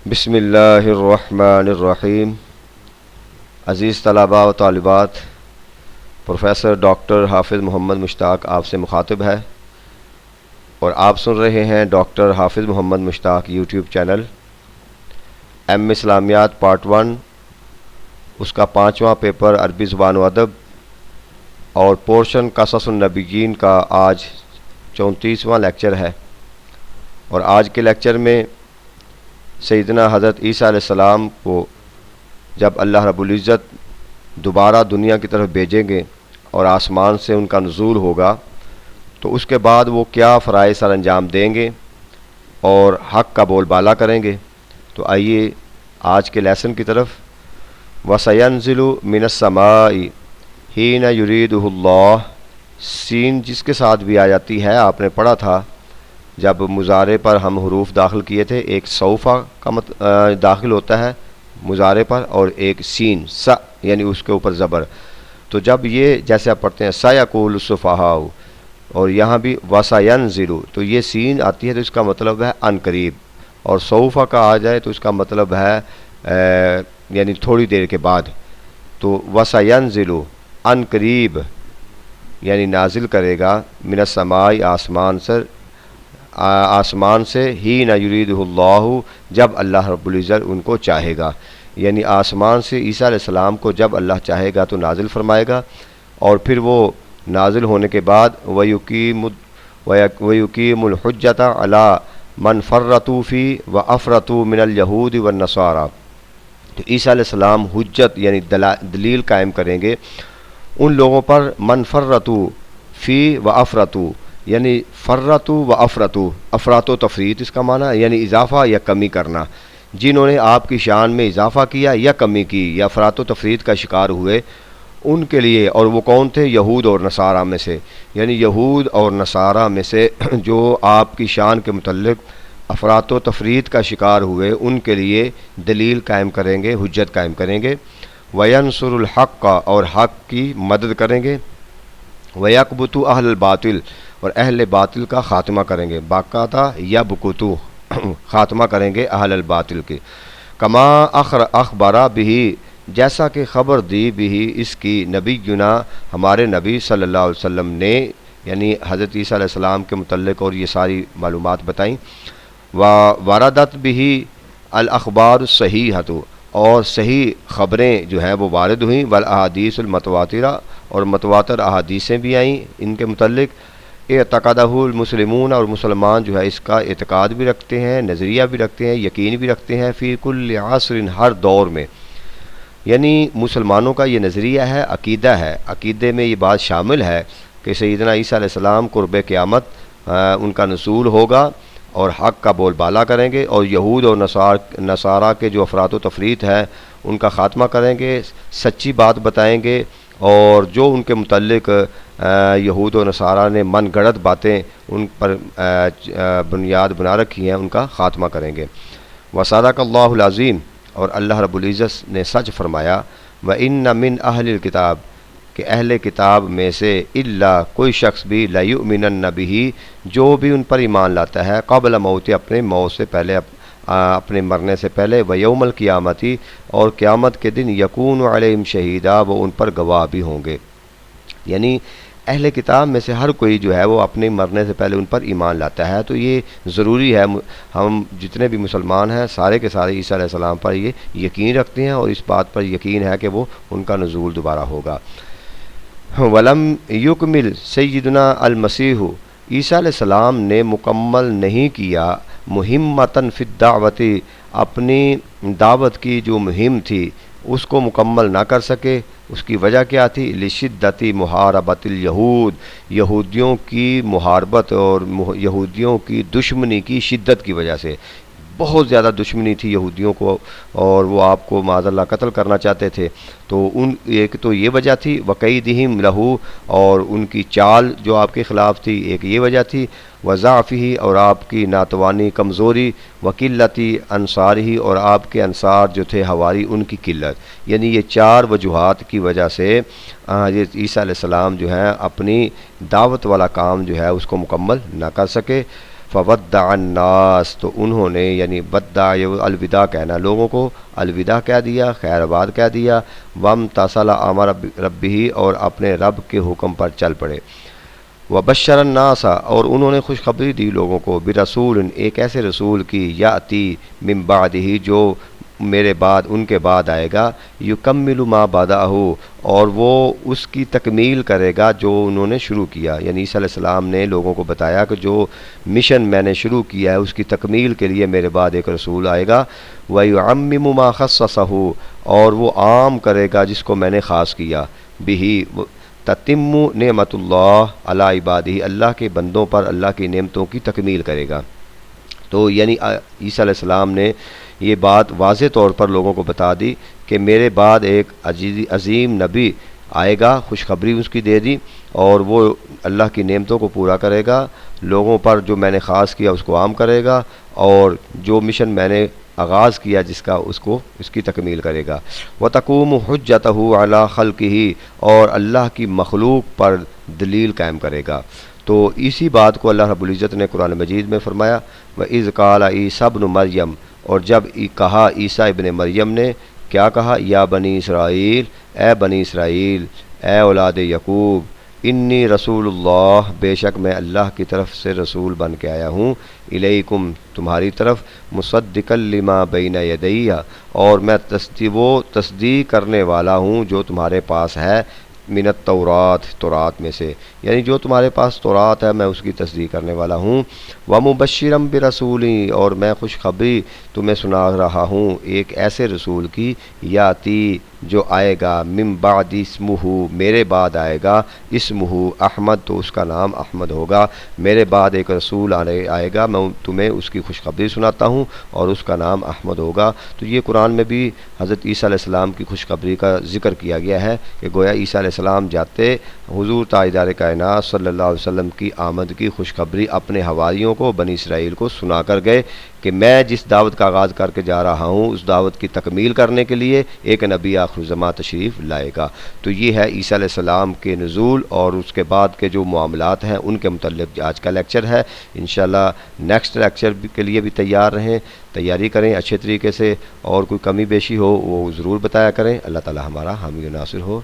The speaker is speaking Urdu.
بسم اللہ الرحمن الرحیم۔ عزیز طلباء و طالبات، پروفیسر ڈاکٹر حافظ محمد مشتاق آپ سے مخاطب ہے اور آپ سن رہے ہیں ڈاکٹر حافظ محمد مشتاق یوٹیوب چینل۔ ایم اسلامیات پارٹ 1، اس کا 5واں پیپر عربی زبان و ادب اور پورشن قصص النبیین کا آج 34واں لیکچر ہے، اور آج کے لیکچر میں سیدنا حضرت عیسیٰ علیہ السلام کو جب اللہ رب العزت دوبارہ دنیا کی طرف بھیجیں گے اور آسمان سے ان کا نزول ہوگا تو اس کے بعد وہ کیا فرائض سر انجام دیں گے اور حق کا بول بالا کریں گے۔ تو آئیے آج کے لیسن کی طرف۔ وَسَيَنزِلُ مِنَ السَّمَاءِ حِينَ يُرِيدُهُ اللَّهُ، سین جس کے ساتھ بھی آ جاتی ہے، آپ نے پڑھا تھا جب مضارع پر ہم حروف داخل کیے تھے، ایک سوفا کا داخل ہوتا ہے مضارع پر اور ایک سین سا یعنی اس کے اوپر زبر۔ تو جب یہ جیسے آپ پڑھتے ہیں سَيَقُولُ السُّفَهَاءُ، اور یہاں بھی وَسَيَنزِلُ، تو یہ سین آتی ہے تو اس کا مطلب ہے ان قریب، اور سوفا کا آ جائے تو اس کا مطلب ہے یعنی تھوڑی دیر کے بعد۔ تو وَسَيَنزِلُ ان قریب یعنی نازل کرے گا، من السماء آسمان سے، حین یریدہ اللہ جب اللہ رب العزت ان کو چاہے گا، یعنی آسمان سے عیسیٰ علیہ السلام کو جب اللہ چاہے گا تو نازل فرمائے گا، اور پھر وہ نازل ہونے کے بعد وَيُقِيمُ الْحُجَّةَ عَلَى مَنْ فَرَّطُوا فِيهِ وَأَفْرَطُوا مِنَ الْيَهُودِ وَالنَّصَارَى، تو عیسیٰ علیہ السلام حجت یعنی دلیل قائم کریں گے ان لوگوں پر، من فرطوا فی و افرطوا، یعنی فرطوا و افرطوا، افراط و تفریط اس کا معنی یعنی اضافہ یا کمی کرنا، جنہوں نے آپ کی شان میں اضافہ کیا یا کمی کی یا افراط و تفریط کا شکار ہوئے ان کے لیے۔ اور وہ کون تھے؟ یہود اور نصارہ میں سے، یعنی یہود اور نصارہ میں سے جو آپ کی شان کے متعلق افراط و تفریط کا شکار ہوئے ان کے لیے دلیل قائم کریں گے، حجت قائم کریں گے۔ وَيَنْصُرُ الْحَقَّ، اور حق کی مدد کریں گے۔ وَيَقْبُتُ أَهْلَ الْبَاطِلِ، اور اہل باطل کا خاتمہ کریں گے، باقاعدہ یا بکوتو خاتمہ کریں گے اہل الباطل کے۔ کما اخبرہ بھی، جیسا کہ خبر دی بھی اس کی نبینا، ہمارے نبی صلی اللہ علیہ وسلم نے، یعنی حضرت عیسیٰ علیہ السلام کے متعلق اور یہ ساری معلومات بتائیں۔ وردت بھی الاخبار الصحیحۃ، اور صحیح خبریں جو ہیں وہ وارد ہوئیں، والاحادیث المتواترہ، اور متواتر احادیثیں بھی آئیں ان کے متعلق۔ اعتقدہ المسلمون، اور مسلمان جو ہے اس کا اعتقاد بھی رکھتے ہیں، نظریہ بھی رکھتے ہیں، یقین بھی رکھتے ہیں، فی کل عصر، ہر دور میں، یعنی مسلمانوں کا یہ نظریہ ہے، عقیدہ ہے، عقیدے میں یہ بات شامل ہے کہ سیدنا عیسیٰ علیہ السلام قرب قیامت ان کا نزول ہوگا اور حق کا بول بالا کریں گے، اور یہود اور نصارہ کے جو افراط و تفریط ہے ان کا خاتمہ کریں گے، سچی بات بتائیں گے، اور جو ان کے متعلق یہود و نصارہ نے من گڑت باتیں ان پر بنیاد بنا رکھی ہیں ان کا خاتمہ کریں گے۔ وصدق اللہ العظیم، اور اللہ رب العزت نے سچ فرمایا۔ وَإِنَّ مِنْ أَهْلِ الْكِتَابِ، کہ اہل کتاب میں سے، الا کوئی شخص بھی، لَيُؤْمِنَنَّ بِهِ، جو بھی ان پر ایمان لاتا ہے، قبل موت، اپنے موت سے پہلے، اپنے مرنے سے پہلے، وَيَوْمَ الْقِيَامَةِ، اور قیامت کے دن، يَكُونُ عَلَيْهِمْ شَهِيدًا، وہ ان پر گواہ بھی ہوں گے، یعنی اہل کتاب میں سے ہر کوئی جو ہے وہ اپنے مرنے سے پہلے ان پر ایمان لاتا ہے۔ تو یہ ضروری ہے، ہم جتنے بھی مسلمان ہیں سارے کے سارے عیسیٰ علیہ السلام پر یہ یقین رکھتے ہیں اور اس بات پر یقین ہے کہ وہ ان کا نزول دوبارہ ہوگا۔ وَلَمْ يُكْمِلْ سیدنا المسیح، عیسیٰ علیہ السلام نے مکمل نہیں کیا، مہمتاً فی الدعوت، اپنی دعوت کی جو مہم تھی اس کو مکمل نہ کر سکے۔ اس کی وجہ کیا تھی؟ لشدت محاربت الیہود، یہودیوں کی محاربت اور یہودیوں کی دشمنی کی شدت کی وجہ سے، بہت زیادہ دشمنی تھی یہودیوں کو، اور وہ آپ کو معاذ اللہ قتل کرنا چاہتے تھے۔ تو ایک تو یہ وجہ تھی، وقیدہم لہو، اور ان کی چال جو آپ کے خلاف تھی، ایک یہ وجہ تھی، وضعفہ، اور آپ کی ناتوانی، کمزوری، وقلتی انصارہ، اور آپ کے انصار جو تھے حواری ان کی قلت، یعنی یہ چار وجوہات کی وجہ سے یہ عیسیٰ علیہ السلام جو ہیں اپنی دعوت والا کام جو ہے اس کو مکمل نہ کر سکے۔ فودع الناس، تو انہوں نے یعنی ودع الوداع کہنا، لوگوں کو الوداع کہہ دیا، خیر آباد کہہ دیا، وامتثل امر ربہ، اور اپنے رب کے حکم پر چل پڑے، وبشر الناس، اور انہوں نے خوشخبری دی لوگوں کو، برسول، ایک ایسے رسول کی، یاتی من بعدہ، جو میرے بعد ان کے بعد آئے گا، یکمل ما بدأہ، اور وہ اس کی تکمیل کرے گا جو انہوں نے شروع کیا، یعنی عیسیٰ علیہ السلام نے لوگوں کو بتایا کہ جو مشن میں نے شروع کیا ہے اس کی تکمیل کے لیے میرے بعد ایک رسول آئے گا، وَيُعَمِّمُ مَا خَصَّصَهُ، اور وہ عام کرے گا جس کو میں نے خاص کیا، بِهِ تتم نعمت اللہ علی عبادہ، اللہ کے بندوں پر اللہ کی نعمتوں کی تکمیل کرے گا۔ تو یعنی عیسیٰ علیہ السلام نے یہ بات واضح طور پر لوگوں کو بتا دی کہ میرے بعد ایک عظیم نبی آئے گا، خوشخبری اس کی دے دی، اور وہ اللہ کی نعمتوں کو پورا کرے گا، لوگوں پر جو میں نے خاص کیا اس کو عام کرے گا، اور جو مشن میں نے آغاز کیا جس کا اس کی تکمیل کرے گا۔ وَتَقُومُ حُجَّتَهُ عَلَى خَلْقِهِ، اور اللہ کی مخلوق پر دلیل قائم کرے گا۔ تو اسی بات کو اللہ رب العزت نے قرآن مجید میں فرمایا، وَإِذْ قَالَ عِيسَىٰ ابْنُ مَرْيَمَ، اور جب کہا عیسیٰ ابن مریم نے، کیا کہا، یا بنی اسرائیل، اے بنی اسرائیل، اے اولاد یعقوب، انی رسول اللہ، بے شک میں اللہ کی طرف سے رسول بن کے آیا ہوں، الیکم، تمہاری طرف، مصدقا لما بین یدیہ، اور میں تصدیق کرنے والا ہوں جو تمہارے پاس ہے، من التورات، تورات میں سے، یعنی جو تمہارے پاس تورات ہے میں اس کی تصدیق کرنے والا ہوں، ومبشرا برسولی، اور میں خوشخبری تمہیں سنا رہا ہوں ایک ایسے رسول کی، یاتی، جو آئے گا، من بعد اسمہ، میرے بعد آئے گا، اسمہ احمد، تو اس کا نام احمد ہوگا، میرے بعد ایک رسول آئے گا، میں تمہیں اس کی خوشخبری سناتا ہوں اور اس کا نام احمد ہوگا۔ تو یہ قرآن میں بھی حضرت عیسیٰ علیہ السلام کی خوشخبری کا ذکر کیا گیا ہے کہ گویا عیسیٰ علیہ السلام جاتے حضور تاجدار کائنات صلی اللہ علیہ وسلم کی آمد کی خوشخبری اپنے حواریوں کو، بنی اسرائیل کو سنا کر گئے کہ میں جس دعوت کا آغاز کر کے جا رہا ہوں اس دعوت کی تکمیل کرنے کے لیے ایک نبی آخر الزماں تشریف لائے گا۔ تو یہ ہے عیسیٰ علیہ السلام کے نزول اور اس کے بعد کے جو معاملات ہیں ان کے متعلق آج کا لیکچر ہے۔ انشاءاللہ نیکسٹ لیکچر کے لیے بھی تیار رہیں، تیاری کریں اچھے طریقے سے، اور کوئی کمی بیشی ہو وہ ضرور بتایا کریں۔ اللہ تعالی ہمارا حامی و ناصر ہو۔